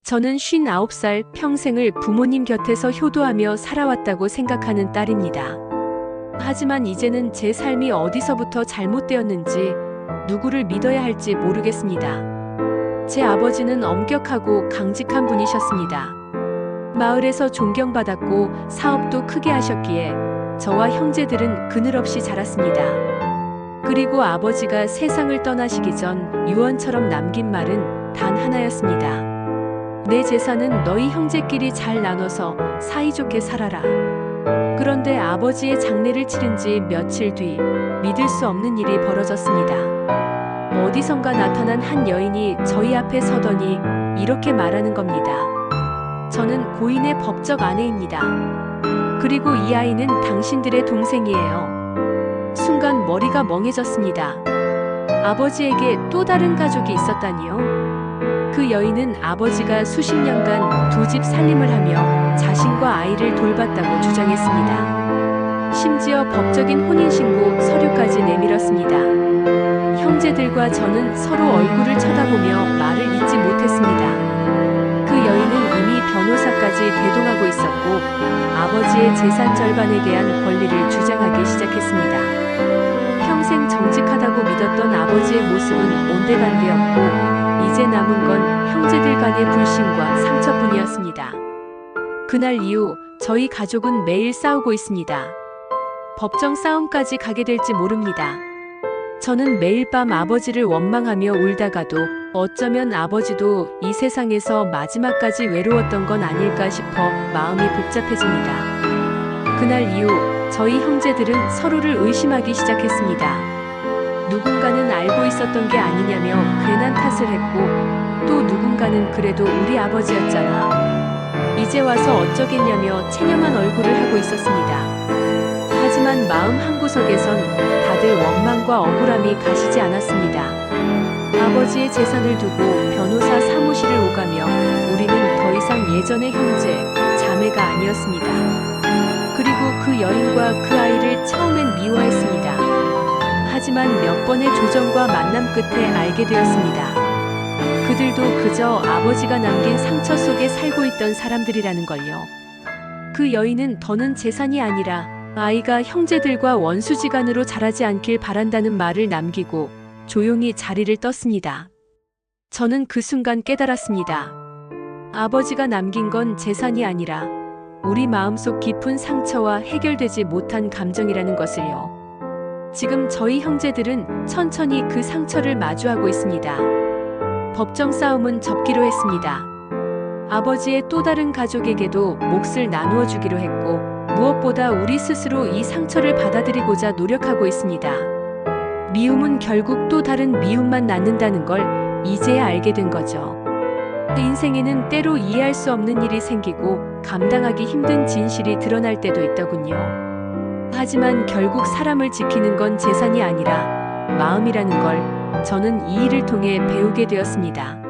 저는 59살 평생을 부모님 곁에서 효도하며 살아왔다고 생각하는 딸입니다. 하지만 이제는 제 삶이 어디서부터 잘못되었는지 누구를 믿어야 할지 모르겠습니다. 제 아버지는 엄격하고 강직한 분이셨습니다. 마을에서 존경받았고 사업도 크게 하셨기에 저와 형제들은 그늘없이 자랐습니다. 그리고 아버지가 세상을 떠나시기 전 유언처럼 남긴 말은 단 하나였습니다. 내 재산은 너희 형제끼리 잘 나눠서 사이좋게 살아라. 그런데 아버지의 장례를 치른 지 며칠 뒤 믿을 수 없는 일이 벌어졌습니다. 어디선가 나타난 한 여인이 저희 앞에 서더니 이렇게 말하는 겁니다. 저는 고인의 법적 아내입니다. 그리고 이 아이는 당신들의 동생이에요. 순간 머리가 멍해졌습니다. 아버지에게 또 다른 가족이 있었다니요? 그 여인은 아버지가 수십 년간 두 집 살림을 하며 자신과 아이를 돌봤다고 주장했습니다. 심지어 법적인 혼인신고 서류까지 내밀었습니다. 형제들과 저는 서로 얼굴을 쳐다보며 말을 잇지 못했습니다. 그 여인은 이미 변호사까지 대동하고 있었고 아버지의 재산 절반에 대한 권리를 주장하기 시작했습니다. 평생 정직하다고 믿었던 아버지의 모습은 온데간데였고 이제 남은 건 형제들 간의 불신과 상처뿐이었습니다. 그날 이후 저희 가족은 매일 싸우고 있습니다. 법정 싸움까지 가게 될지 모릅니다. 저는 매일 밤 아버지를 원망하며 울다가도 어쩌면 아버지도 이 세상에서 마지막까지 외로웠던 건 아닐까 싶어 마음이 복잡해집니다. 그날 이후 저희 형제들은 서로를 의심하기 시작했습니다. 누군가는 알고 있었던 게 아니냐며 괜한 탓을 했고 또 누군가는 그래도 우리 아버지였잖아. 이제 와서 어쩌겠냐며 체념한 얼굴을 하고 있었습니다. 하지만 마음 한구석에선 다들 원망과 억울함이 가시지 않았습니다. 아버지의 재산을 두고 변호사 사무실을 오가며 우리는 더 이상 예전의 형제, 자매가 아니었습니다. 그리고 그 여인과 그 아이를 처음엔 미워했습니다. 하지만 몇 번의 조정과 만남 끝에 알게 되었습니다. 그들도 그저 아버지가 남긴 상처 속에 살고 있던 사람들이라는 걸요. 그 여인은 더는 재산이 아니라 아이가 형제들과 원수지간으로 자라지 않길 바란다는 말을 남기고 조용히 자리를 떴습니다. 저는 그 순간 깨달았습니다. 아버지가 남긴 건 재산이 아니라 우리 마음속 깊은 상처와 해결되지 못한 감정이라는 것을요. 지금 저희 형제들은 천천히 그 상처를 마주하고 있습니다. 법정 싸움은 접기로 했습니다. 아버지의 또 다른 가족에게도 몫을 나누어 주기로 했고 무엇보다 우리 스스로 이 상처를 받아들이고자 노력하고 있습니다. 미움은 결국 또 다른 미움만 낳는다는 걸 이제야 알게 된 거죠. 인생에는 때로 이해할 수 없는 일이 생기고 감당하기 힘든 진실이 드러날 때도 있더군요. 하지만 결국 사람을 지키는 건 재산이 아니라 마음이라는 걸 저는 이 일을 통해 배우게 되었습니다.